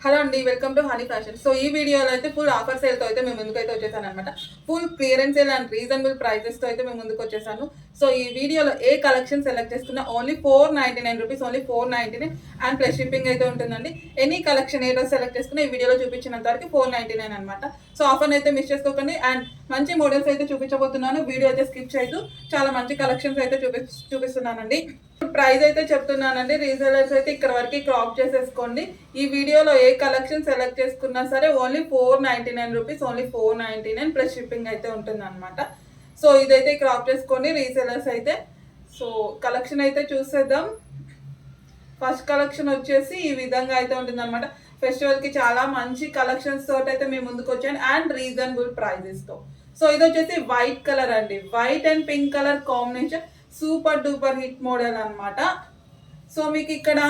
Hello అండి, welcome to honey fashion. So ఈ వీడియోలో అయితే ఫుల్ ఆఫర్ సేల్తో అయితే మేము ముందుకైతే వచ్చేసాను అనమాట. Full clearance sale and reasonable ప్రైజెస్తో అయితే మేము ముందుకు వచ్చేసాను. సో ఈ వీడియోలో ఏ కలెక్షన్ సెలెక్ట్ చేసుకున్నా only 499 rupees, only 499 and plus shipping అయితే ఉంటుందండి. ఎనీ కలెక్షన్ ఏ రోజు సెలెక్ట్ చేసుకున్నా ఈ వీడియోలో చూపించినంత వరకు 499 అనమాట. సో ఆఫర్ని అయితే మిస్ చేసుకోకండి. అండ్ మంచి మోడల్స్ అయితే చూపించబోతున్నాను. వీడియో అయితే స్కిప్ చేయొద్దు. చాలా మంచి కలెక్షన్స్ అయితే చూపిస్తున్నానండి. ప్రైస్ అయితే చెప్తున్నానండి. రీసెలర్స్ అయితే ఇక్కడ వరకు క్రాప్ చేసేసుకోండి. ఈ వీడియోలో ఏ కలెక్షన్ సెలెక్ట్ చేసుకున్నా సరే only 499 rupees, only 499 plus shipping అయితే ఉంటుంది అనమాట. సో ఇదైతే క్రాప్ చేసుకోండి రీసెలర్స్ అయితే. సో కలెక్షన్ అయితే చూసేద్దాం. ఫస్ట్ కలెక్షన్ వచ్చేసి ఈ విధంగా అయితే ఉంటుంది అనమాట. ఫెస్టివల్కి చాలా మంచి కలెక్షన్స్ తోటి అయితే మేము ముందుకు వచ్చాను అండ్ రీజనబుల్ ప్రైజెస్తో. సో ఇది వచ్చేసి వైట్ కలర్ అండి. White and pink colour combination super duper hit model అనమాట. సో మీకు ఇక్కడ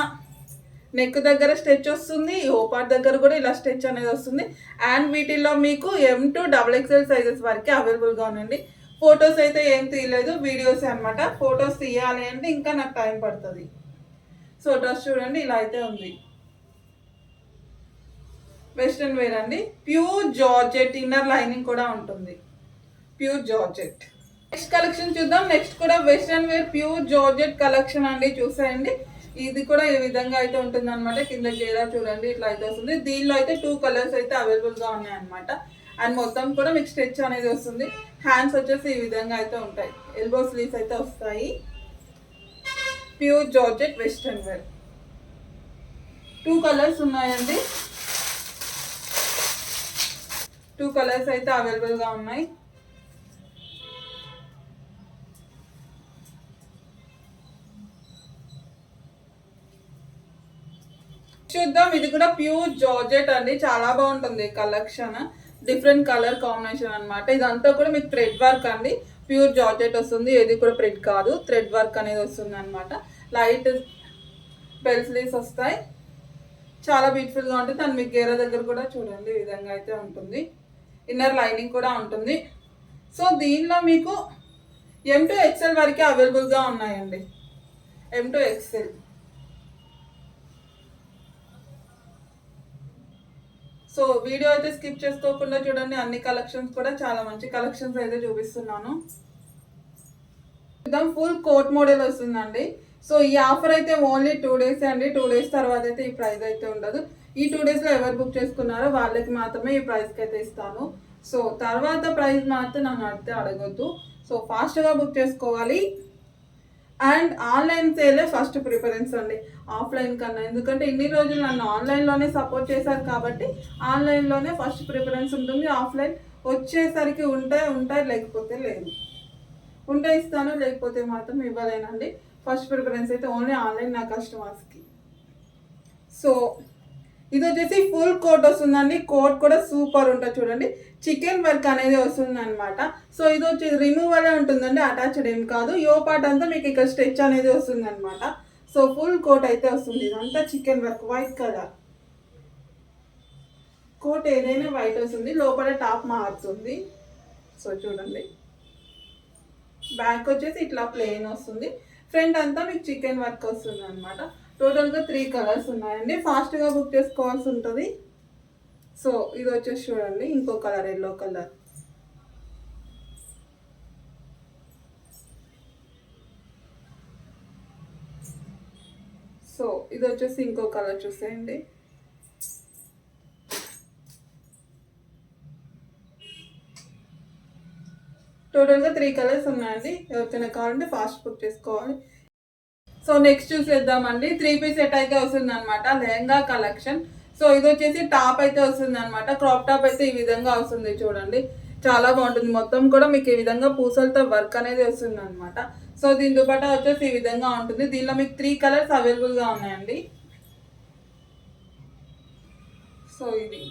నెక్ దగ్గర స్టెచ్ వస్తుంది, ఓపార్ దగ్గర కూడా ఇలా స్టెచ్ అనేది వస్తుంది. అండ్ వీటిల్లో మీకు M2 XXL సైజెస్ వరకు అవైలబుల్గా ఉందండి. ఫొటోస్ అయితే ఏం తీయలేదు, వీడియోస్ అనమాట. ఫొటోస్ తీయాలి అంటే ఇంకా నాకు టైం పడుతుంది. సో డ్రెస్ చూడండి, ఇలా అయితే ఉంది. వెస్ట్రన్ వేర్ అండి, ప్యూర్ జార్జెట్, ఇన్నర్ లైనింగ్ కూడా ఉంటుంది, ప్యూర్ జార్జెట్. నెక్స్ట్ కలెక్షన్ చూద్దాం. నెక్స్ట్ కూడా western wear pure georgette collection అండి. చూసేయండి, ఇది కూడా ఈ విధంగా అయితే ఉంటుంది అనమాట. కింద గేరా చూడండి, ఇట్లా అయితే వస్తుంది. దీనిలో అయితే 2 కలర్స్ అయితే అవైలబుల్గా ఉన్నాయి అనమాట. అండ్ మొత్తం కూడా మీకు స్టిచ్ అనేది వస్తుంది. హ్యాండ్స్ వచ్చేసి ఈ విధంగా అయితే ఉంటాయి, ఎల్బో స్లీవ్స్ అయితే వస్తాయి. Pure georgette western wear 2 colours ఉన్నాయండి. 2 కలర్స్ అయితే అవైలబుల్గా ఉన్నాయి. చూద్దాం. ఇది కూడా ప్యూర్ జార్జెట్ అండి, చాలా బాగుంటుంది కలెక్షన్. డిఫరెంట్ కలర్ కాంబినేషన్ అనమాట. ఇదంతా కూడా మీకు థ్రెడ్ వర్క్ అండి. ప్యూర్ జార్జెట్ వస్తుంది, ఏది కూడా ప్రింట్ కాదు, థ్రెడ్ వర్క్ అనేది వస్తుంది అనమాట. లైట్ బెల్ స్లీవ్స్ వస్తాయి, చాలా బ్యూటిఫుల్గా ఉంటుంది. అండ్ మీకు గేర దగ్గర కూడా చూడండి ఈ విధంగా అయితే ఉంటుంది. ఇన్నర్ లైనింగ్ కూడా ఉంటుంది. సో దీనిలో మీకు M2 XL వరకే అవైలబుల్గా ఉన్నాయండి. M2 XL. సో వీడియో అయితే స్కిప్ చేసుకోకుండా చూడండి. అన్ని కలెక్షన్స్ కూడా చాలా మంచి కలెక్షన్స్ అయితే చూపిస్తున్నాను. ఫుల్ కోట్ మోడల్ వస్తుందండి. సో ఈ ఆఫర్ అయితే ఓన్లీ 2 డేస్ అండి. 2 డేస్ తర్వాత అయితే ఈ ప్రైస్ అయితే ఉండదు. ఈ 2 డేస్లో ఎవరు బుక్ చేసుకున్నారో వాళ్ళకి మాత్రమే ఈ ప్రైస్కి అయితే ఇస్తాను. సో తర్వాత ప్రైస్ మాత్రం నన్ను అడగొద్దు. సో ఫాస్ట్గా బుక్ చేసుకోవాలి. అండ్ ఆన్లైన్ సేలే ఫస్ట్ ప్రిఫరెన్స్ అండి, ఆఫ్లైన్ కన్నా. ఎందుకంటే ఇన్ని రోజులు నన్ను ఆన్లైన్లోనే సపోర్ట్ చేశారు కాబట్టి ఆన్లైన్లోనే ఫస్ట్ ప్రిఫరెన్స్ ఉంటుంది. ఆఫ్లైన్ వచ్చేసరికి ఉంటాయి, లేకపోతే లేదు. ఉంటే ఇస్తాను, లేకపోతే మాత్రం ఇవ్వలేనండి. ఫస్ట్ ప్రిఫరెన్స్ అయితే ఓన్లీ ఆన్లైన్ నా కస్టమర్స్కి. సో ఇది వచ్చేసి ఫుల్ కోట్ వస్తుందండి. కోట్ కూడా సూపర్ ఉంటుంది చూడండి. చికెన్ వర్క్ అనేది వస్తుంది అనమాట. సో ఇది వచ్చి రిమూవల్ ఉంటుందండి, అటాచ్డ్ ఏం కాదు. యో పార్ట్ అంతా మీకు ఇక్కడ స్టిచ్ అనేది వస్తుంది అనమాట. సో ఫుల్ కోట్ అయితే వస్తుంది. ఇదంతా chikan work, white colour coat. ఏదైనా వైట్ వస్తుంది, లోపల టాప్ మారుతుంది. సో చూడండి, బ్యాక్ వచ్చేసి ఇట్లా ప్లెయిన్ వస్తుంది. ఫ్రంట్ అంతా మీకు చికెన్ వర్క్ వస్తుంది అనమాట. టోటల్గా 3 కలర్స్ ఉన్నాయండి. ఫాస్ట్గా బుక్ చేసుకోవాల్సి ఉంటుంది. సో ఇది వచ్చేసి చూడండి, ఇంకో కలర్, ఎల్లో కలర్. సో ఇది వచ్చేసి ఇంకో కలర్ చూసేయండి. టోటల్గా 3 కలర్స్ ఉన్నాయండి. ఎవరికైనా కావాలంటే ఫాస్ట్ బుక్ చేసుకోవాలి. సో నెక్స్ట్ చూసేద్దామండి. 3 పీస్ సెట్ అయితే వస్తుంది అనమాట, లెహంగా కలెక్షన్. సో ఇది వచ్చేసి టాప్ అయితే వస్తుంది అనమాట. క్రాప్ టాప్ అయితే ఈ విధంగా వస్తుంది చూడండి, చాలా బాగుంటుంది. మొత్తం కూడా మీకు ఈ విధంగా పూసలతో వర్క్ అనేది వస్తుంది అనమాట. సో దీని దుపట్టా వచ్చేసి ఈ విధంగా ఉంటుంది. దీనిలో మీకు 3 కలర్స్ అవైలబుల్గా ఉన్నాయండి. సో ఇది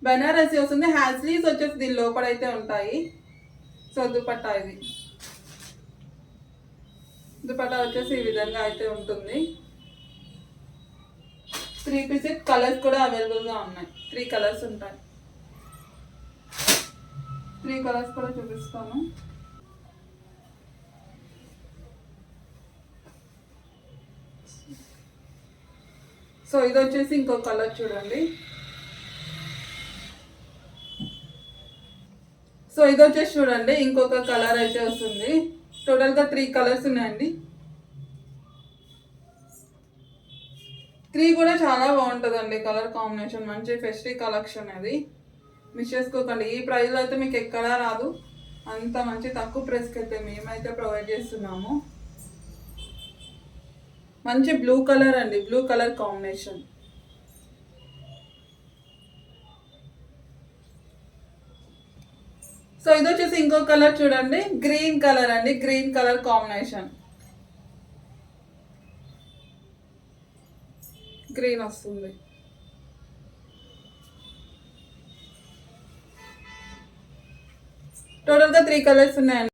బెనారసీ వస్తుంది. హ్యాండ్ స్లీవ్స్ వచ్చేసి దీని లోపల అయితే ఉంటాయి. సో దుపట్టా ఇది, దుపట్టా వచ్చేసి ఈ విధంగా అయితే ఉంటుంది. 3 పీస్ కలర్స్ కూడా అవైలబుల్గా ఉన్నాయి. 3 కలర్స్ ఉంటాయి. 3 కలర్స్ కూడా చూపిస్తాను. సో సో ఇది వచ్చేసి ఇంకో కలర్ చూడండి. సో ఇది వచ్చేసి చూడండి ఇంకొక కలర్ అయితే వస్తుంది. టోటల్గా 3 కలర్స్ ఉన్నాయండి. 3 కూడా చాలా బాగుంటుందండి కలర్ కాంబినేషన్. మంచి ఫెస్టివ్ కలెక్షన్ అది, మిస్ చేసుకోకండి. ఈ ప్రైస్లో అయితే మీకు ఎక్కడా రాదు. అంత మంచి తక్కువ ప్రైస్కి అయితే మేమైతే ప్రొవైడ్ చేస్తున్నాము. మంచి బ్లూ కలర్ అండి, బ్లూ కలర్ కాంబినేషన్. సో ఇది వచ్చేసి ఇంకో కలర్ చూడండి, గ్రీన్ కలర్ అండి, గ్రీన్ కలర్ కాంబినేషన్. గ్రీన్ వస్తుంది. టోటల్గా 3 కలర్స్ ఉన్నాయండి.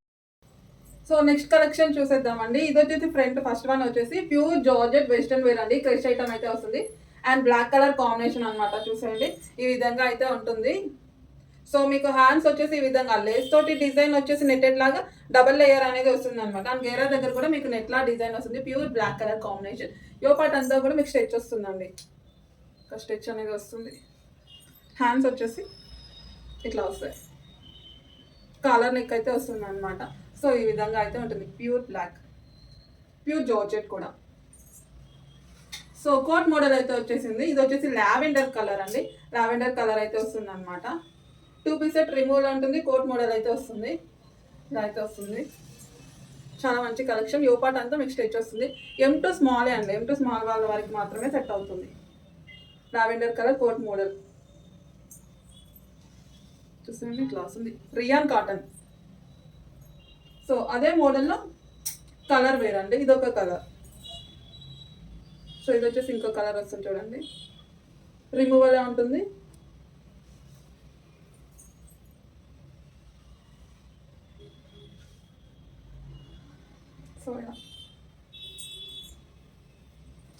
సో నెక్స్ట్ కలెక్షన్ చూసేద్దామండి. ఇది వచ్చేసి ఫ్రంట్ ఫస్ట్ వన్ వచ్చేసి ప్యూర్ జార్జెట్ వెస్టర్న్ వేర్ అండి. క్రష్ ఐటమ్ అయితే వస్తుంది అండ్ బ్లాక్ కలర్ కాంబినేషన్ అనమాట. చూసేయండి ఈ విధంగా అయితే ఉంటుంది. సో మీకు హ్యాండ్స్ వచ్చేసి ఈ విధంగా లేస్ తోటి డిజైన్ వచ్చేసి నెట్టెడ్ లాగా డబల్ లేయర్ అనేది వస్తుంది అనమాట. అండ్ గేరా దగ్గర కూడా మీకు నెట్ లా డిజైన్ వస్తుంది. Pure black colour combination. Yoke part అంతా కూడా మీకు స్ట్రెచ్ వస్తుందండి, ఒక స్ట్రెచ్ అనేది వస్తుంది. హ్యాండ్స్ వచ్చేసి ఇట్లా వస్తాయి. కాలర్ నెక్ అయితే వస్తుంది అనమాట. సో ఈ విధంగా అయితే ఉంటుంది. ప్యూర్ బ్లాక్, ప్యూర్ జార్జెట్ కూడా. సో కోట్ మోడల్ అయితే వచ్చేసింది. ఇది వచ్చేసి లావెండర్ కలర్ అండి, లావెండర్ కలర్ అయితే వస్తుంది అనమాట. 2 పీస్ సెట్ రిమూవల్ ఉంటుంది. కోట్ మోడల్ అయితే వస్తుంది, ఇలా అయితే వస్తుంది. చాలా మంచి కలెక్షన్. యో పార్ట్ అంతా మీకు స్ట్రెచ్ వస్తుంది. M2 స్మాలే అండి, M2 స్మాల్ వాళ్ళ వరకు మాత్రమే సెట్ అవుతుంది. లావెండర్ కలర్ కోట్ మోడల్ చూస్తుంది, ఇట్లా వస్తుంది. Rayon cotton. సో అదే మోడల్లో కలర్ వేరండి, ఇదొక కలర్. సో ఇది వచ్చేసి ఇంకో కలర్ వస్తుంది చూడండి, రిమూవల్ ఉంటుంది.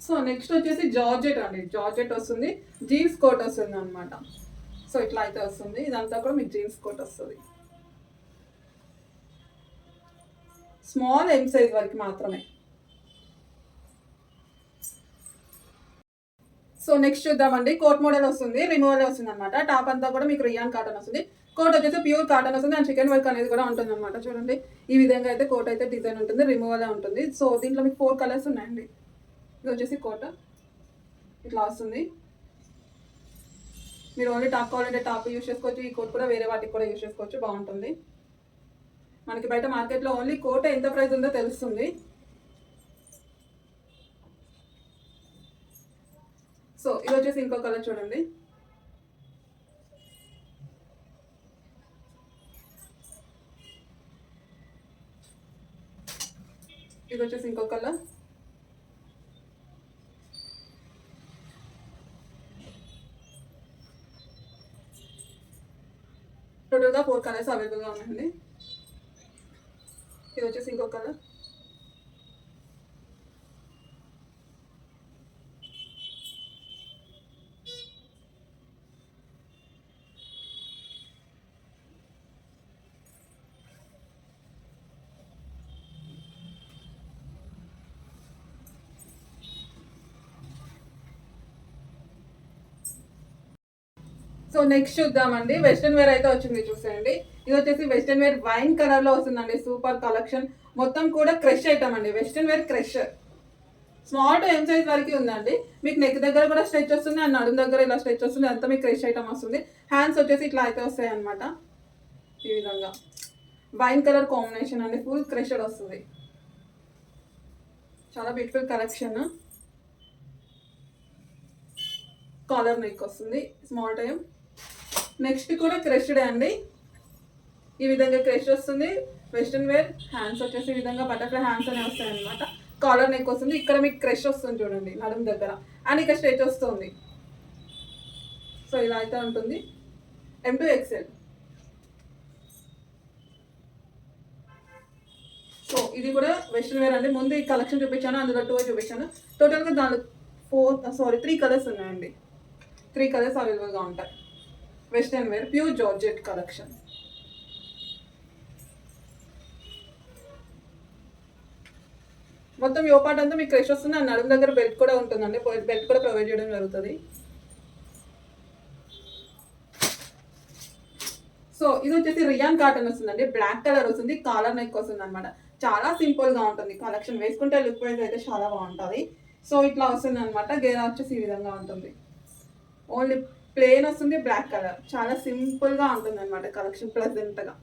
సో నెక్స్ట్ వచ్చేసి జార్జెట్ అండి, జార్జెట్ వస్తుంది. జీన్స్ కోట్ వస్తుంది అనమాట. సో ఇట్లా అయితే వస్తుంది. ఇదంతా కూడా మీకు జీన్స్ కోట్ వస్తుంది. స్మాల్ M సైజ్ వరకు మాత్రమే. సో నెక్స్ట్ చూద్దామండి. కోట్ మోడల్ వస్తుంది, రిమూవల్ వస్తుంది అనమాట. టాప్ అంతా కూడా మీకు రియాన్ కాటన్ వస్తుంది. కోట్ వచ్చేసి ప్యూర్ కాటన్ వస్తుంది అండ్ చికెన్ వర్క్ అనేది కూడా ఉంటుంది అనమాట. చూడండి ఈ విధంగా అయితే కోట్ అయితే డిజైన్ ఉంటుంది, రిమూవల్ ఉంటుంది. సో దీంట్లో మీకు 4 కలర్స్ ఉన్నాయండి. ఇది వచ్చేసి కోట్ ఇట్లా వస్తుంది. మీరు ఓన్లీ టాప్ కావాలంటే టాప్ యూస్ చేసుకోవచ్చు. ఈ కోట్ కూడా వేరే వాటికి కూడా యూస్ చేసుకోవచ్చు, బాగుంటుంది. మనకి బయట మార్కెట్లో ఓన్లీ కోట్ ఎంత ప్రైస్ ఉందో తెలుస్తుంది. సో ఇది వచ్చేసి ఇంకో కలర్ చూడండి. ఇది వచ్చేసి ఇంకో కలర్. టోటల్గా 4 కలర్స్ అవైలబుల్గా ఉన్నాయండి. ఇది వచ్చేసి ఇంకో కలర్. సో నెక్స్ట్ చూద్దామండి. వెస్ట్రన్ వేర్ అయితే వచ్చింది చూసేయండి. ఇది వచ్చేసి వెస్ట్రన్ వేర్ వైన్ కలర్ లో వస్తుందండి. Super collection. మొత్తం కూడా క్రష్ ఐటమ్ అండి, western wear crush. Small to M size వరకు ఉందండి. మీకు నెక్ దగ్గర కూడా స్ట్రెచ్ వస్తుంది అండ్ నడుము దగ్గర ఇలా స్ట్రెచ్ వస్తుంది. అంతా మీకు క్రష్ ఐటమ్ వస్తుంది. హ్యాండ్స్ వచ్చేసి ఇట్లా అయితే వస్తాయి అనమాట. ఈ విధంగా వైన్ కలర్ కాంబినేషన్ అండి, ఫుల్ క్రషడ్ వస్తుంది. చాలా బ్యూటిఫుల్ కలెక్షన్. కాలర్ నెక్ వస్తుంది, స్మాల్ టైం. నెక్స్ట్ కూడా క్రష్డ్ అండి. ఈ విధంగా క్రష్ వస్తుంది. Western wear. హ్యాండ్స్ వచ్చేసి ఈ విధంగా బటర్ఫ్లై హ్యాండ్స్ అనే వస్తాయి అనమాట. కాలర్ నెక్ వస్తుంది. ఇక్కడ మీకు క్రష్ వస్తుంది చూడండి నడుము దగ్గర, అండ్ ఇక్కడ స్ట్రెచ్ వస్తుంది. సో ఇలా అయితే ఉంటుంది. M2 XL. సో ఇది కూడా వెస్ట్రన్ వేర్ అండి. ముందు ఈ కలెక్షన్ చూపించాను, అందులో 2 చూపించాను. టోటల్గా దానిలో 3 కలర్స్ ఉన్నాయండి. 3 కలర్స్ అవైలబుల్గా ఉంటాయి. Western wear pure georgette collection. మొత్తం యో పార్ట్ అంతా మీకు క్రష్ వస్తుంది. అండ్ నడుము దగ్గర బెల్ట్ కూడా ఉంటుందండి, బెల్ట్ కూడా ప్రొవైడ్ చేయడం జరుగుతుంది. సో ఇది వచ్చేసి రియాన్ కాటన్ వస్తుందండి, బ్లాక్ కలర్ వస్తుంది, కాలర్ నెక్ వస్తుంది అనమాట. చాలా సింపుల్ గా ఉంటుంది కలెక్షన్, వేసుకుంటే లుక్ వైజ్ అయితే చాలా బాగుంటుంది. సో ఇట్లా వస్తుంది అనమాట. గేరా వచ్చేసి ఈ విధంగా ఉంటుంది, ఓన్లీ ప్లెయిన్ వస్తుంది, బ్లాక్ కలర్. చాలా సింపుల్ గా ఉంటుంది అనమాట కలెక్షన్, ప్లెజెంట్ గా.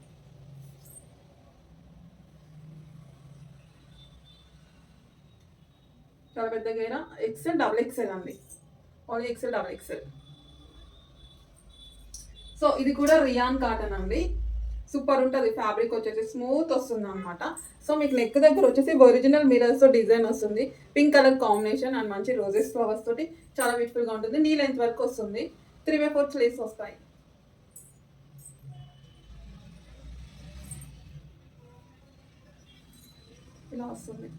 చాలా పెద్ద గేరా, ఎక్సెల్ డబుల్ ఎక్సెల్ అండి, only XL double XL. So ఇది కూడా రియాన్ కాటన్ అండి, సూపర్ ఉంటుంది. ఫ్యాబ్రిక్ వచ్చేసి స్మూత్ వస్తుంది అనమాట. సో మీకు నెక్ దగ్గర వచ్చేసి ఒరిజినల్ మిరర్స్ తో డిజైన్ వస్తుంది, పింక్ కలర్ కాంబినేషన్ అండ్ మంచి రోజెస్ ఫ్లవర్స్ తోటి చాలా బ్యూటిఫుల్ గా ఉంటుంది. నీ లెంత్ వరకు వస్తుంది, 3/4 స్లీవ్స్ వస్తాయి. ఇలా వస్తుంది.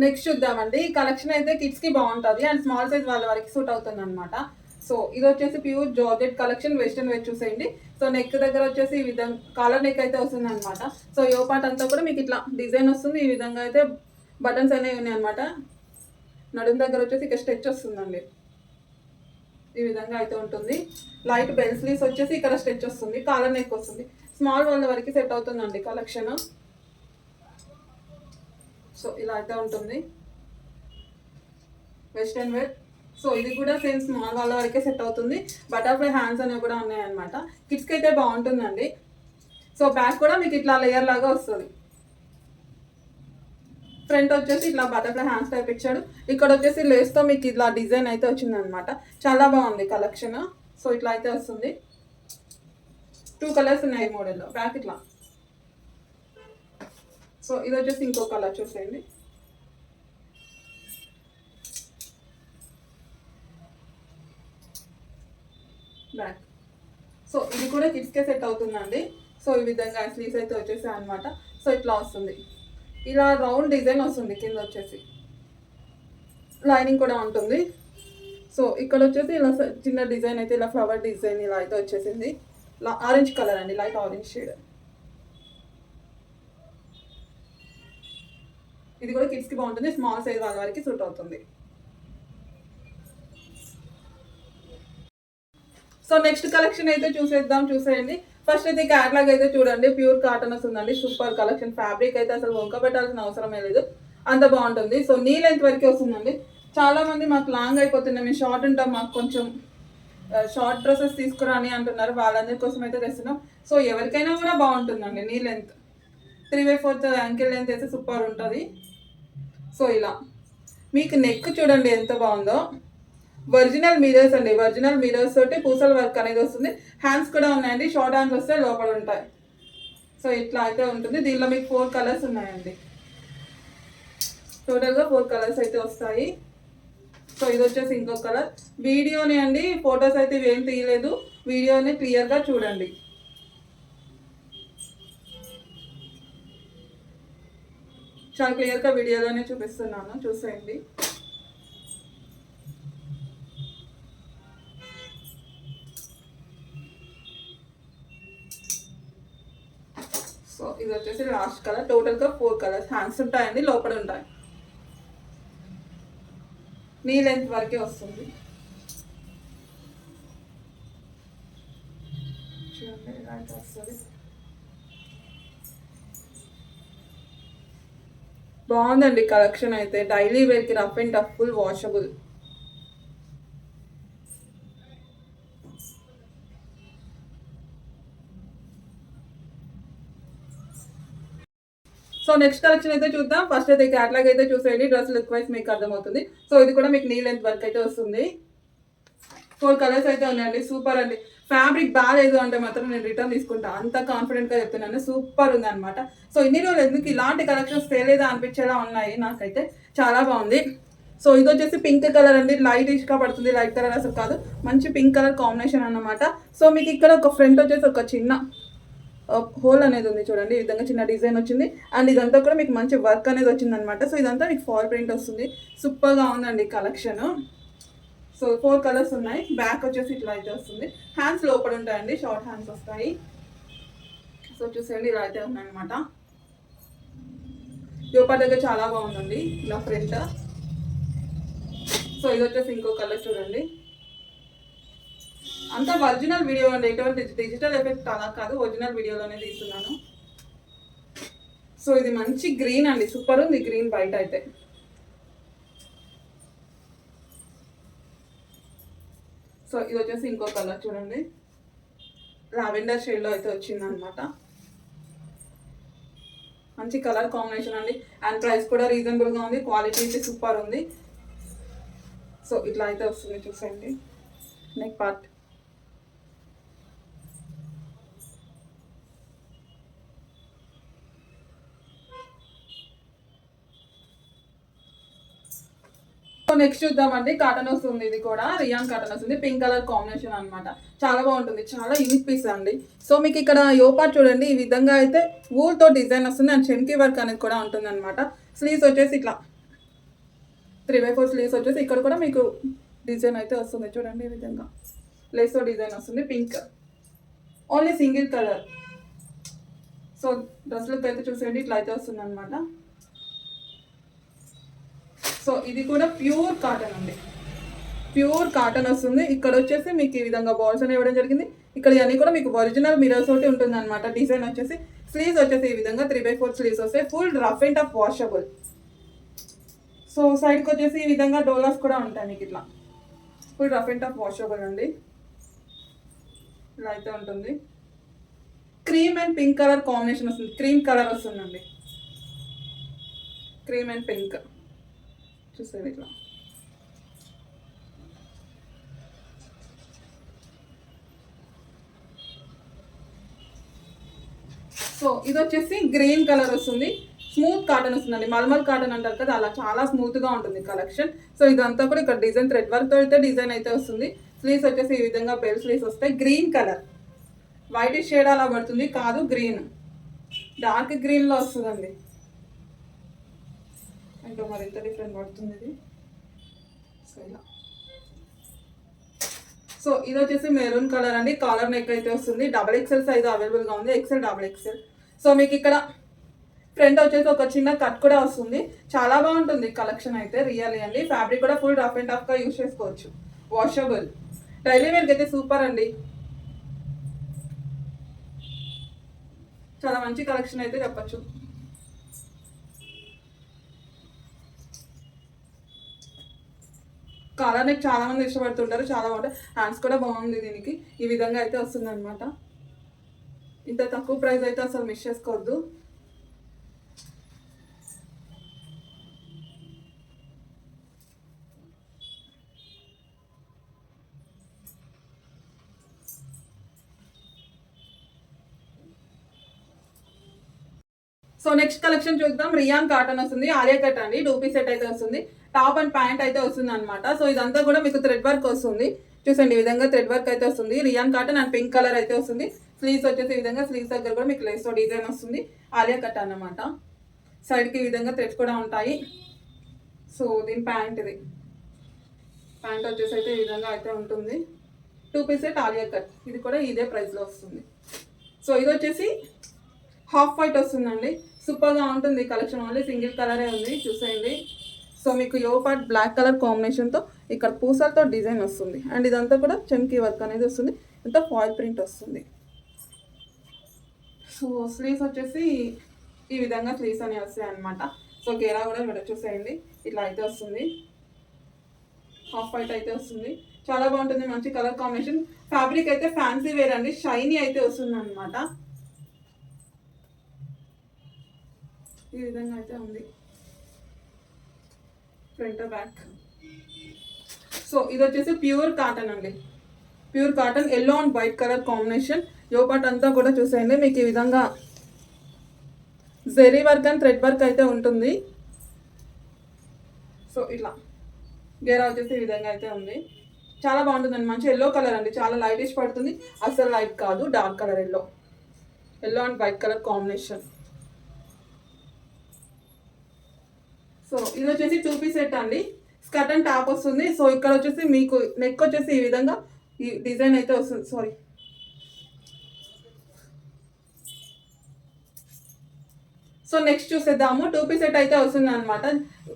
నెక్స్ట్ చూద్దామండి, ఈ కలెక్షన్ అయితే కిడ్స్ కి బాగుంటుంది అండ్ స్మాల్ సైజ్ వాళ్ళ వరకు సూట్ అవుతుంది అనమాట. సో ఇది వచ్చేసి pure georgette collection, western wear చూసేయండి. సో నెక్ దగ్గర వచ్చేసి ఈ విధంగా కాలర్ నెక్ అయితే వస్తుంది అనమాట. సో యో పార్ట్ అంతా కూడా మీకు ఇట్లా డిజైన్ వస్తుంది, ఈ విధంగా అయితే బటన్స్ అనేవి ఉన్నాయి అనమాట. నడుము దగ్గర వచ్చేసి ఇక్కడ స్ట్రెచ్ వస్తుందండి, ఈ విధంగా అయితే ఉంటుంది. లైట్ బెల్ స్లీవ్స్ వచ్చేసి ఇక్కడ స్ట్రెచ్ వస్తుంది, కాలర్ నెక్ వస్తుంది. స్మాల్ వాళ్ళ వరకు సెట్ అవుతుందండి కలెక్షన్. సో ఇలా అయితే ఉంటుంది వెస్టర్న్ వేర్. సో ఇది కూడా సేమ్ స్మాల్ వాళ్ళ వరకే సెట్ అవుతుంది. బటర్ఫ్లై హ్యాండ్స్ అనేవి కూడా ఉన్నాయన్నమాట. కిడ్స్కి అయితే బాగుంటుందండి. సో బ్యాక్ కూడా మీకు ఇట్లా లేయర్ లాగా వస్తుంది. ఫ్రంట్ వచ్చేసి ఇట్లా బటర్ఫ్లై హ్యాండ్స్ టైప్ ఇచ్చాడు. ఇక్కడ వచ్చేసి లేస్తో మీకు ఇట్లా డిజైన్ అయితే వచ్చింది అనమాట. చాలా బాగుంది కలెక్షన్. సో ఇట్లా అయితే వస్తుంది. 2 కలర్స్ ఉన్నాయి మోడల్లో. బ్యాక్ ఇట్లా. సో ఇది వచ్చేసి ఇంకో కలర్ చూసేయండి. బ్యాక్. సో ఇది కూడా కిడ్స్కే సెట్ అవుతుందండి. సో ఈ విధంగా స్లీవ్స్ అయితే వచ్చేసాయి అనమాట. సో ఇట్లా వస్తుంది, ఇలా రౌండ్ డిజైన్ వస్తుంది. కింద వచ్చేసి లైనింగ్ కూడా ఉంటుంది. సో ఇక్కడ వచ్చేసి ఇలా చిన్న డిజైన్ అయితే ఇలా ఫ్లవర్ డిజైన్ ఇలా అయితే వచ్చేసింది. ఆరెంజ్ కలర్ అండి, లైట్ ఆరెంజ్ షేడ్. ఇది కూడా కిడ్స్కి బాగుంటుంది, స్మాల్ సైజ్ వాళ్ళ వరకు సూట్ అవుతుంది. సో నెక్స్ట్ కలెక్షన్ అయితే చూసేయండి. ఫస్ట్ అయితే క్యాట్లాగ్ అయితే చూడండి, ప్యూర్ కాటన్ వస్తుందండి. సూపర్ కలెక్షన్, ఫ్యాబ్రిక్ అయితే అసలు వంక పెట్టాల్సిన అవసరమే లేదు, అంత బాగుంటుంది. సో నీ లెంత్ వరకే వస్తుందండి. చాలా మంది మాకు లాంగ్ అయిపోతుంది, మేము షార్ట్ ఉంటాం, మాకు కొంచెం షార్ట్ డ్రెస్సెస్ తీసుకురాని అంటున్నారు. వాళ్ళందరి కోసం అయితే తెస్తున్నాం. సో ఎవరికైనా కూడా బాగుంటుందండి. నీ లెంత్ 3/4 యాంకిల్ లెంత్ అయితే సూపర్ ఉంటుంది. సో ఇలా మీకు నెక్ చూడండి ఎంత బాగుందో. ఒరిజినల్ మిరర్స్ అండి, ఒరిజినల్ మిరర్స్ తోటి పూసల వర్క్ అనేది వస్తుంది. హ్యాండ్స్ కూడా ఉన్నాయండి, షార్ట్ హ్యాండ్స్ వస్తే లోపల ఉంటాయి. సో ఇట్లా అయితే ఉంటుంది. దీనిలో మీకు 4 కలర్స్ ఉన్నాయండి, టోటల్గా 4 కలర్స్ అయితే వస్తాయి. సో ఇది వచ్చేసి ఇంకో కలర్. వీడియోని అండి, ఫొటోస్ అయితే ఏం తీయలేదు, వీడియోని క్లియర్గా చూడండి. చాలా క్లియర్గా వీడియోలోనే చూపిస్తున్నాను, చూసేయండి. సో ఇది వచ్చేసి లాస్ట్ కలర్. టోటల్గా 4 కలర్స్. హ్యాండ్స్ ఉంటాయండి, లోపల ఉంటాయి. నీ లెంత్ వరకే వస్తుంది. చూడండి వస్తుంది. బాగుందండి కలెక్షన్ అయితే. డైలీ వేర్కి rough and tough, full washable. So next collection అయితే చూద్దాం. ఫస్ట్ అయితే క్యాట్లాగ్ అయితే చూసేయండి, డ్రెస్ లుక్ వైజ్ మీకు అర్థమవుతుంది. సో ఇది కూడా మీకు నీ లెంత్ వర్క్ అయితే వస్తుంది. 4 కలర్స్ అయితే ఉన్నాయండి. సూపర్ అండి. ఫ్యాబ్రిక్ బాగాలేదు అంటే మాత్రం నేను రిటర్న్ తీసుకుంటా, అంత కాన్ఫిడెంట్గా చెప్తున్నాను. సూపర్ ఉంది అనమాట. సో ఇన్ని రోజులు ఎందుకు ఇలాంటి కలెక్షన్స్ తేలేదా అనిపించేలా ఉన్నాయి నాకైతే. చాలా బాగుంది. సో ఇది వచ్చేసి పింక్ కలర్ అండి, లైట్ ఇష్గా పడుతుంది, లైట్ కలర్ అసలు కాదు, మంచి పింక్ కలర్ కాంబినేషన్ అన్నమాట. సో మీకు ఇక్కడ ఒక ఫ్రంట్ వచ్చేసి ఒక చిన్న హోల్ అనేది ఉంది చూడండి, ఈ విధంగా చిన్న డిజైన్ వచ్చింది. అండ్ ఇదంతా కూడా మీకు మంచి వర్క్ అనేది వచ్చింది అనమాట. సో ఇదంతా మీకు ఫాల్ ప్రింట్ వస్తుంది. సూపర్గా ఉందండి కలెక్షన్. సో 4 కలర్స్ ఉన్నాయి. బ్యాక్ వచ్చేసి ఇట్లా అయితే వస్తుంది. హ్యాండ్స్ లోపల ఉంటాయండి, షార్ట్ హ్యాండ్స్ వస్తాయి. సో చూసేయండి, ఇలా అయితే ఉన్నాయన్నమాట. యోపా దగ్గర చాలా బాగుందండి ఇలా ఫ్రంట్. సో ఇది వచ్చేసి ఇంకో కలర్ చూడండి. అంతా ఒరిజినల్ వీడియో అండి, ఎటువంటి డిజిటల్ ఎఫెక్ట్ అలా కాదు, ఒరిజినల్ వీడియోలోనే తీస్తున్నాను. సో ఇది మంచి గ్రీన్ అండి, సూపర్ ఉంది గ్రీన్ బయట అయితే. సో ఇది వచ్చేసి ఇంకో కలర్ చూడండి, లావెండర్ షేడ్లో అయితే వచ్చిందనమాట. మంచి కలర్ కాంబినేషన్ అండి, అండ్ ప్రైస్ కూడా రీజనబుల్గా ఉంది, క్వాలిటీ అయితే సూపర్ ఉంది. సో ఇట్లా అయితే వస్తుంది చూసండి నెక్ పార్ట్. నెక్స్ట్ చూద్దామండి, కాటన్ వస్తుంది, ఇది కూడా రియాన్ కాటన్ వస్తుంది, పింక్ కలర్ కాంబినేషన్ అనమాట. చాలా బాగుంటుంది, చాలా యూనిక్ పీస్ అండి. సో మీకు ఇక్కడ యోపాట్ చూడండి, ఈ విధంగా అయితే వూల్తో డిజైన్ వస్తుంది అండ్ చెమ్కీ వర్క్ అనేది కూడా ఉంటుంది అనమాట. స్లీవ్స్ వచ్చేసి ఇట్లా 3/4 స్లీవ్స్ వచ్చేసి ఇక్కడ కూడా మీకు డిజైన్ అయితే వస్తుంది చూడండి, ఈ విధంగా లేస్తో డిజైన్ వస్తుంది. Pink only single colour. So dress look అయితే చూసేయండి, ఇట్లా అయితే వస్తుంది అనమాట. సో ఇది కూడా ప్యూర్ కాటన్ అండి, ప్యూర్ కాటన్ వస్తుంది. ఇక్కడ వచ్చేసి మీకు ఈ విధంగా బాల్స్ అని ఇవ్వడం జరిగింది. ఇక్కడ ఇవన్నీ కూడా మీకు ఒరిజినల్ మిరర్స్ తోటి ఉంటుంది అనమాట. డిజైన్ వచ్చేసి స్లీవ్స్ వచ్చేసి ఈ విధంగా 3/4 స్లీవ్స్ వస్తాయి, full rough and tough washable. So సైడ్కి వచ్చేసి ఈ విధంగా డోలాస్ కూడా ఉంటాయి మీకు, ఇట్లా full rough and tough washable అండి. ఇలా అయితే ఉంటుంది. Cream and pink colour combination వస్తుంది, క్రీమ్ కలర్ వస్తుందండి, క్రీమ్ అండ్ పింక్ చూసేది ఇట్లా. సో ఇది వచ్చేసి గ్రీన్ కలర్ వస్తుంది, స్మూత్ కాటన్ వస్తుందండి, మల్మల్ కాటన్ అంటారు కదా అలా, చాలా స్మూత్గా ఉంటుంది కలెక్షన్. సో ఇదంతా కూడా ఇక్కడ డిజైన్ థ్రెడ్ వర్క్తో అయితే డిజైన్ అయితే వస్తుంది. స్లీవ్స్ వచ్చేసి ఈ విధంగా బెల్ స్లీవ్స్ వస్తాయి. గ్రీన్ కలర్, వైట్ షేడ్ అలా పడుతుంది కాదు, గ్రీన్ డార్క్ గ్రీన్లో వస్తుందండి. అంటే మరి ఎంత డిఫరెంట్ పడుతుంది ఇది. సో ఇలా, సో ఇది వచ్చేసి మెరూన్ కలర్ అండి, కాలర్ నెక్ అయితే వస్తుంది. XXL సైజ్ అవైలబుల్గా ఉంది, XL XXL. సో మీకు ఇక్కడ ఫ్రంట్ వచ్చేసి ఒక చిన్న కట్ కూడా వస్తుంది, చాలా బాగుంటుంది కలెక్షన్ అయితే రియల్లీ అండి. ఫ్యాబ్రిక్ కూడా ఫుల్ రఫ్ అండ్ టఫ్గా యూజ్ చేసుకోవచ్చు, వాషబుల్, డైలీ వేర్కి అయితే సూపర్ అండి. చాలా మంచి కలెక్షన్ అయితే చెప్పచ్చు. కాలర్ నెక్ చాలా మంది ఇష్టపడుతుంటారు, చాలా బాగుంటాయి. హ్యాండ్స్ కూడా బాగుంది దీనికి, ఈ విధంగా అయితే వస్తుంది అనమాట. ఇంత తక్కువ ప్రైస్ అయితే అసలు మిస్ చేసుకోవద్దు. సో నెక్స్ట్ కలెక్షన్ చూద్దాం. రియాన్ కాటన్ వస్తుంది, ఆలియా కట్ అండి, 2 పీస్ సెట్ అయితే వస్తుంది. టాప్ అండ్ ప్యాంట్ అయితే వస్తుంది అనమాట. సో ఇదంతా కూడా మీకు థ్రెడ్ వర్క్ వస్తుంది చూసండి, ఈ విధంగా థ్రెడ్ వర్క్ అయితే వస్తుంది. Rayon cotton and pink colour అయితే వస్తుంది. స్లీవ్స్ వచ్చేసి ఈ విధంగా, స్లీవ్స్ దగ్గర కూడా మీకు లేస్తో డిజైన్ వస్తుంది. ఆలియా కట్ అన్నమాట. సైడ్కి ఈ విధంగా థ్రెడ్స్ కూడా ఉంటాయి. సో దీని ప్యాంట్, ఇది ప్యాంట్ వచ్చేసి అయితే ఈ విధంగా అయితే ఉంటుంది. 2 పీస్ సెట్ ఆలియా కట్, ఇది కూడా ఇదే ప్రైస్లో వస్తుంది. సో ఇది వచ్చేసి హాఫ్ వైట్ వస్తుందండి, సూపర్గా ఉంటుంది కలెక్షన్. ఓన్లీ సింగిల్ కలరే ఉంది చూసేయండి. సో మీకు యోపాట్ బ్లాక్ కలర్ కాంబినేషన్తో ఇక్కడ పూసలతో డిజైన్ వస్తుంది అండ్ ఇదంతా కూడా చెమ్కీ వర్క్ అనేది వస్తుంది, ఇంత ఫాయిల్ ప్రింట్ వస్తుంది. సో స్లీవ్స్ వచ్చేసి ఈ విధంగా స్లీవ్స్ అనేవి వస్తాయి అనమాట. సో గేరా కూడా ఇక్కడ చూసేయండి, ఇట్లా అయితే వస్తుంది. హాఫ్ వైట్ అయితే వస్తుంది, చాలా బాగుంటుంది, మంచి కలర్ కాంబినేషన్. ఫ్యాబ్రిక్ అయితే ఫ్యాన్సీ వేర్ అండి, షైనీ అయితే వస్తుంది అనమాట. ఈ విధంగా అయితే ఉంది ఫ్రంట్ బ్యాక్. సో ఇది వచ్చేసి ప్యూర్ కాటన్ అండి, pure cotton, yellow and white colour combination. యోపాట్ అంతా కూడా చూసేయండి, మీకు ఈ విధంగా zari work and thread work అయితే ఉంటుంది. సో ఇట్లా గేరా వచ్చేసి ఈ విధంగా అయితే ఉంది, చాలా బాగుంటుందండి. మంచి ఎల్లో కలర్ అండి, చాలా లైటిష్ పడుతుంది, అసలు లైట్ కాదు, dark colour yellow, yellow and white colour combination. So ఇది వచ్చేసి 2 పీస్ సెట్ అండి, స్కర్ట్ అండ్ టాప్ వస్తుంది. సో ఇక్కడ వచ్చేసి మీకు నెక్ వచ్చేసి ఈ విధంగా ఈ డిజైన్ అయితే వస్తుంది. సారీ, సో నెక్స్ట్ చూసేద్దాము. 2 పీస్ సెట్ అయితే వస్తుంది అనమాట.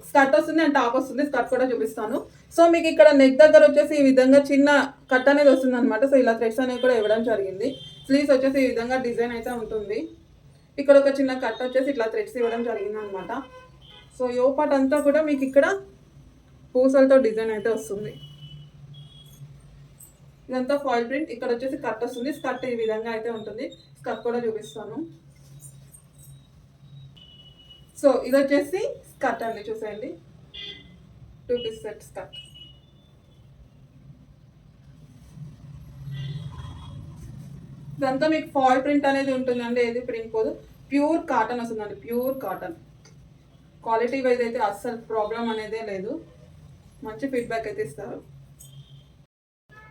స్కర్ట్ వస్తుంది అండ్ టాప్ వస్తుంది. స్కర్ట్ కూడా చూపిస్తాను. సో మీకు ఇక్కడ నెక్ దగ్గర వచ్చేసి ఈ విధంగా చిన్న కట్ అనేది వస్తుంది అనమాట. సో ఇలా థ్రెడ్స్ అనేవి కూడా ఇవ్వడం జరిగింది. స్లీవ్స్ వచ్చేసి ఈ విధంగా డిజైన్ అయితే ఉంటుంది. ఇక్కడ ఒక చిన్న కట్ వచ్చేసి ఇట్లా థ్రెడ్స్ ఇవ్వడం జరిగింది అనమాట. సో యో పార్ట్ అంతా కూడా మీకు ఇక్కడ పూసలతో డిజైన్ అయితే వస్తుంది. ఇదంతా ఫాయిల్ ప్రింట్. ఇక్కడ వచ్చేసి కట్ వస్తుంది. స్కర్ట్ ఈ విధంగా అయితే ఉంటుంది. స్కర్ట్ కూడా చూపిస్తాను. సో ఇది వచ్చేసి స్కర్ట్ అండి, చూసేయండి. 2 పీస్ సెట్ స్కర్ట్. ఇదంతా మీకు ఫాయిల్ ప్రింట్ అనేది ఉంటుందండి. ఏది ప్రింట్ పోదు. ప్యూర్ కాటన్ వస్తుందండి. Pure cotton. క్వాలిటీ వైజ్ అయితే అస్సలు ప్రాబ్లం అనేదే లేదు. మంచి ఫీడ్బ్యాక్ అయితే ఇస్తారు.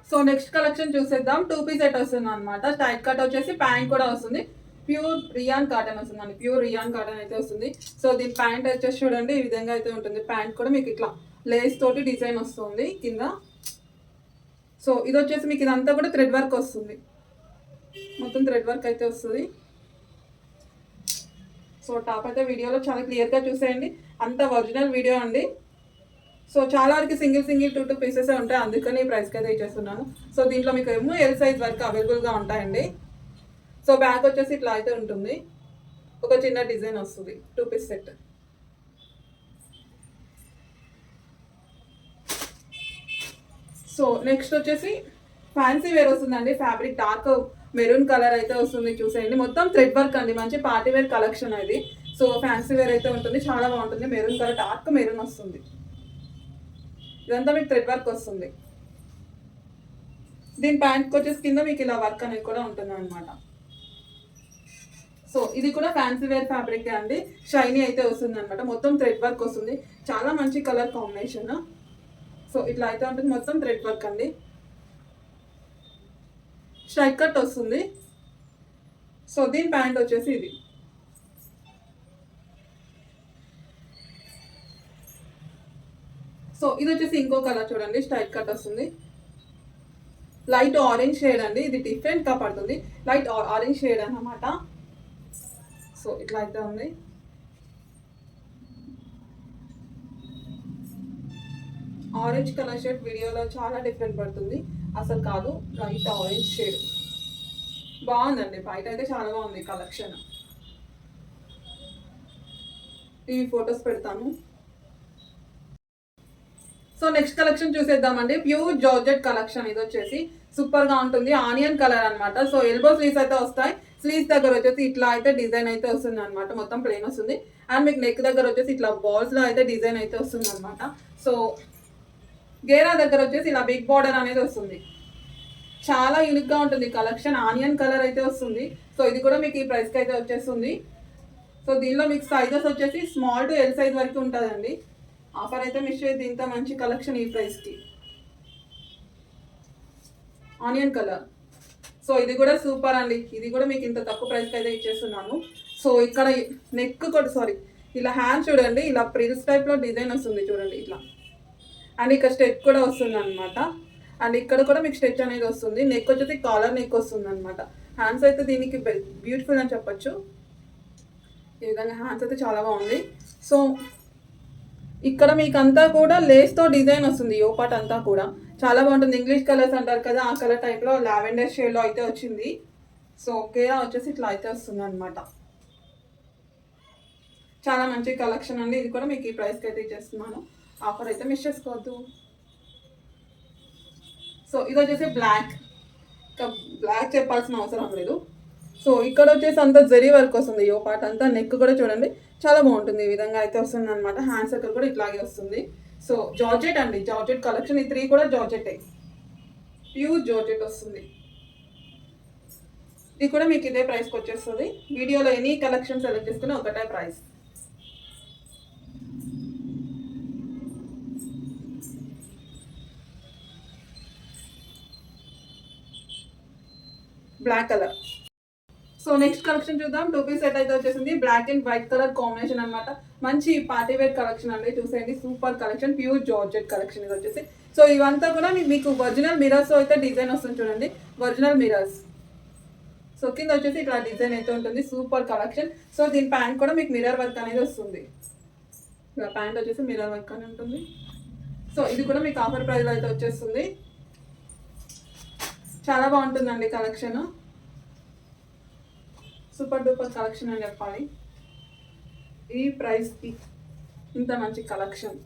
సో నెక్స్ట్ కలెక్షన్ చూసేద్దాం. 2 పీస్ సెట్ వస్తుంది అనమాట. టైట్ కట్ వచ్చేసి ప్యాంట్ కూడా వస్తుంది. ప్యూర్ రియాన్ కాటన్ వస్తుందండి. ప్యూర్ రియాన్ కాటన్ అయితే వస్తుంది. సో దీని ప్యాంట్ వచ్చేసి చూడండి ఈ విధంగా అయితే ఉంటుంది. ప్యాంట్ కూడా మీకు ఇట్లా లేస్ తోటి డిజైన్ వస్తుంది కింద. సో ఇది వచ్చేసి మీకు ఇదంతా కూడా థ్రెడ్ వర్క్ వస్తుంది. మొత్తం థ్రెడ్ వర్క్ అయితే వస్తుంది. సో టాప్ అయితే వీడియోలో చాలా క్లియర్గా చూసేయండి. అంత ఒరిజినల్ వీడియో అండి. సో చాలా వరకు సింగిల్ 2 పీసెస్ ఉంటాయి. అందుకని ఈ ప్రైస్కి అయితే ఇచ్చేస్తున్నాను. సో దీంట్లో మీకు ఏమో ఎల్ సైజ్ వరకు అవైలబుల్గా ఉంటాయండి. సో బ్యాక్ వచ్చేసి ఇట్లా అయితే ఉంటుంది. ఒక చిన్న డిజైన్ వస్తుంది. 2 పీస్ సెట్. సో నెక్స్ట్ వచ్చేసి ఫ్యాన్సీ వేర్ వస్తుందండి. ఫ్యాబ్రిక్ డార్క్ మెరూన్ కలర్ అయితే వస్తుంది. చూసేయండి మొత్తం థ్రెడ్ వర్క్ అండి. మంచి పార్టీ వేర్ కలెక్షన్ అది. సో ఫ్యాన్సీ వేర్ అయితే ఉంటుంది. చాలా బాగుంటుంది. మెరూన్ కలర్ డార్క్ మెరూన్ వస్తుంది. ఇదంతా మీకు థ్రెడ్ వర్క్ వస్తుంది. దీని ప్యాంట్కి వచ్చేసి కింద మీకు ఇలా వర్క్ అనేది కూడా ఉంటుంది అనమాట. సో ఇది కూడా ఫ్యాన్సీ వేర్ ఫ్యాబ్రిక్ అండి. షైనీ అయితే వస్తుంది అనమాట. మొత్తం థ్రెడ్ వర్క్ వస్తుంది. చాలా మంచి కలర్ కాంబినేషన్. సో ఇట్లా అయితే ఉంటుంది. మొత్తం థ్రెడ్ వర్క్ అండి. స్ట్రైట్ కట్ వస్తుంది. సో దీని ప్యాంట్ వచ్చేసి ఇది. సో ఇది వచ్చేసి ఇంకో కలర్ చూడండి. స్ట్రైట్ కట్ వస్తుంది. లైట్ ఆరెంజ్ షేడ్ అండి. ఇది డిఫరెంట్గా పడుతుంది. లైట్ ఆరెంజ్ షేడ్ అన్నమాట. సో ఇట్లా అయితే ఉంది. ఆరెంజ్ కలర్ షేడ్ వీడియోలో చాలా డిఫరెంట్ పడుతుంది. అసలు కాదు, లైట్ ఆరెంజ్ షేడ్ బాగుందండి. బయట అయితే చాలా బాగుంది కలెక్షన్. ఇవి ఫొటోస్ పెడతాను. సో నెక్స్ట్ కలెక్షన్ చూసేద్దామండి. Pure georgette collection. ఇది వచ్చేసి సూపర్ గా ఉంటుంది. ఆనియన్ కలర్ అనమాట. సో ఎల్బో స్లీవ్స్ అయితే వస్తాయి. స్లీవ్స్ దగ్గర వచ్చేసి ఇట్లా అయితే డిజైన్ అయితే వస్తుంది అనమాట. మొత్తం ప్లెయిన్ వస్తుంది. అండ్ మీకు నెక్ దగ్గర వచ్చేసి ఇట్లా బాల్స్ లో అయితే డిజైన్ అయితే వస్తుంది అనమాట. సో గేరా దగ్గర వచ్చేసి ఇలా బిగ్ బార్డర్ అనేది వస్తుంది. చాలా యూనిక్ గా ఉంటుంది కలెక్షన్. ఆనియన్ కలర్ అయితే వస్తుంది. సో ఇది కూడా మీకు ఈ ప్రైస్ కి అయితే వచ్చేస్తుంది. సో దీనిలో మీకు సైజెస్ వచ్చేసి స్మాల్ టు ఎల్ సైజ్ వరకు ఉంటుందండి. ఆఫర్ అయితే మిస్ చేయదు. ఇంత మంచి కలెక్షన్ ఈ ప్రైస్కి. Onion colour. సో ఇది కూడా సూపర్ అండి. ఇది కూడా మీకు ఇంత తక్కువ ప్రైస్కి అయితే ఇచ్చేస్తున్నాను. సో ఇక్కడ నెక్ కూడా ఇలా హ్యాండ్ చూడండి. ఇలా ప్రిల్స్ టైప్లో డిజైన్ వస్తుంది చూడండి ఇట్లా. అండ్ ఇక్కడ స్టెచ్ కూడా వస్తుంది అనమాట. అండ్ ఇక్కడ కూడా మీకు స్టెచ్ అనేది వస్తుంది. నెక్ వచ్చేసి కాలర్ నెక్ వస్తుంది అనమాట. హ్యాండ్స్ అయితే దీనికి బ్యూటిఫుల్ అని చెప్పచ్చు. ఈ విధంగా హ్యాండ్స్ అయితే చాలా బాగుంది. సో ఇక్కడ మీకు అంతా కూడా లేస్తో డిజైన్ వస్తుంది. యో పార్ట్ అంతా కూడా చాలా బాగుంటుంది. ఇంగ్లీష్ కలర్స్ అంటారు కదా, ఆ కలర్ టైప్లో లావెండర్ షేడ్లో అయితే వచ్చింది. సో కేరా వచ్చేసి ఇట్లా అయితే వస్తుంది అనమాట. చాలా మంచి కలెక్షన్ అండి. ఇది కూడా మీకు ఈ ప్రైస్కి అయితే ఇచ్చేస్తున్నాను. ఆఫర్ అయితే మిస్ చేసుకోవద్దు. సో ఇది వచ్చేసి బ్లాక్. ఇంకా బ్లాక్ చెప్పాల్సిన అవసరం లేదు. సో ఇక్కడ వచ్చేసి అంతా జరీ వర్క్ వస్తుంది. యో పార్ట్ అంతా. నెక్ కూడా చూడండి చాలా బాగుంటుంది. ఈ విధంగా అయితే వస్తుంది అనమాట. హ్యాండ్ సర్కిల్ కూడా ఇట్లాగే వస్తుంది. సో జార్జెట్ అండి. Georgette collection. ఈ 3 కూడా జార్జెటే. ప్యూర్ జార్జెట్ వస్తుంది. ఇది కూడా మీకు ఇదే ప్రైస్కి వచ్చేస్తుంది. వీడియోలో ఎనీ కలెక్షన్ సెలెక్ట్ చేసుకుని ఒకటే price. Black colour. So next collection చూద్దాం. 2 పీస్ సెట్ అయితే వచ్చేసింది. Black and white colour combination అనమాట. మంచి పార్టీ వేర్ కలెక్షన్ అండి. చూసేయండి super collection. Pure georgette collection ఇది వచ్చేసి. సో ఇవంతా కూడా మీకు ఒరిజినల్ మిరర్స్ అయితే డిజైన్ వస్తుంది చూడండి. Original mirrors. సో కింద వచ్చేసి ఇట్లా డిజైన్ అయితే ఉంటుంది, సూపర్ కలెక్షన్. సో దీని ప్యాంట్ కూడా మీకు మిర్రర్ వర్క్ అనేది వస్తుంది. ఇలా ప్యాంట్ వచ్చేసి మిర్రర్ వర్క్ అని ఉంటుంది. సో ఇది కూడా మీకు ఆఫర్ ప్రైస్లో అయితే వచ్చేస్తుంది. చాలా బాగుంటుందండి కలెక్షన్, సూపర్ డూపర్ కలెక్షన్ అని చెప్పాలి. ఈ ప్రైస్కి ఇంత మంచి కలెక్షన్.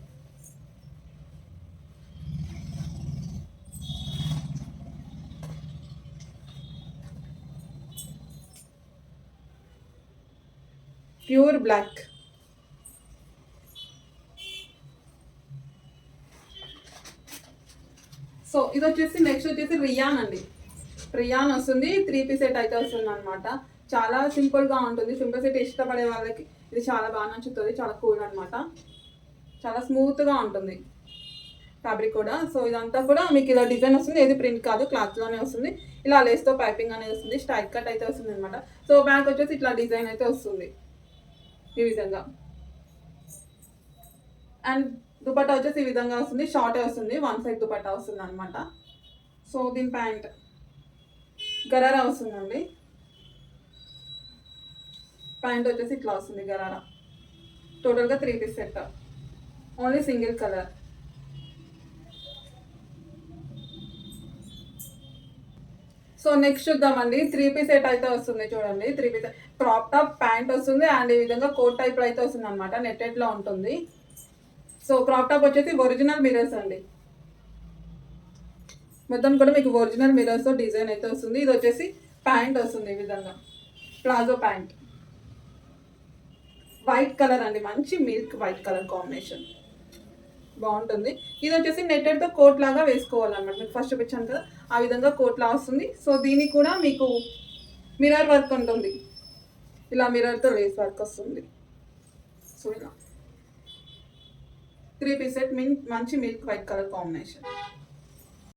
Pure black. సో ఇది వచ్చేసి నెక్స్ట్ వచ్చేసి రియాన్ అండి. రియాన్ వస్తుంది, 3 పీస్ సెట్ అయితే వస్తుంది అనమాట. చాలా సింపుల్గా ఉంటుంది. సింపుల్ సెట్ ఇష్టపడే వాళ్ళకి ఇది చాలా బాగా నచ్చుతుంది. చాలా కూల్ అనమాట, చాలా స్మూత్గా ఉంటుంది ఫ్యాబ్రిక్ కూడా. సో ఇదంతా కూడా మీకు ఇలా డిజైన్ వస్తుంది, ఏది ప్రింట్ కాదు, క్లాత్లోనే వస్తుంది. ఇలా లేస్తో పైపింగ్ అనేది వస్తుంది, స్టైల్ కట్ అయితే వస్తుంది అనమాట. సో బ్యాక్ వచ్చేసి ఇట్లా డిజైన్ అయితే వస్తుంది ఈ విధంగా. అండ్ దుపట్టా వచ్చేసి ఈ విధంగా వస్తుంది, షార్టే వస్తుంది, 1 సైడ్ దుపట్టా వస్తుంది అనమాట. సో దీని ప్యాంట్ గరారా వస్తుందండి. ప్యాంట్ వచ్చేసి ఇట్లా వస్తుంది గరారా. టోటల్గా 3 piece set, only single colour. So next చూద్దామండి. 3 పీస్ సెట్ అయితే వస్తుంది చూడండి. 3 పీస్ క్రాప్ టాప్ ప్యాంట్ వస్తుంది అండ్ ఈ విధంగా కోట్ టైప్లో అయితే వస్తుంది అనమాట, నెట్టెడ్లో ఉంటుంది. సో క్రాప్ టాప్ వచ్చేసి ఒరిజినల్ మిరర్స్ అండి, మొత్తం కూడా మీకు ఒరిజినల్ మిరర్స్తో డిజైన్ అయితే వస్తుంది. ఇది వచ్చేసి ప్యాంట్ వస్తుంది ఈ విధంగా, ప్లాజో ప్యాంట్, వైట్ కలర్ అండి, మంచి మిల్క్ వైట్ కలర్ కాంబినేషన్, బాగుంటుంది. ఇది వచ్చేసి నెట్టెడ్తో కోట్ లాగా వేసుకోవాలన్నమాట. మీకు ఫస్ట్ చూపించాను కదా ఆ విధంగా కోట్ లా వస్తుంది. సో దీనికి కూడా మీకు మిర్రర్ వర్క్ ఉంటుంది, ఇలా మిర్రర్తో లేస్ వర్క్ వస్తుంది. సో ఇలా 3 పీస్ సెట్ మంచి మిల్క్ వైట్ కలర్ కాంబినేషన్.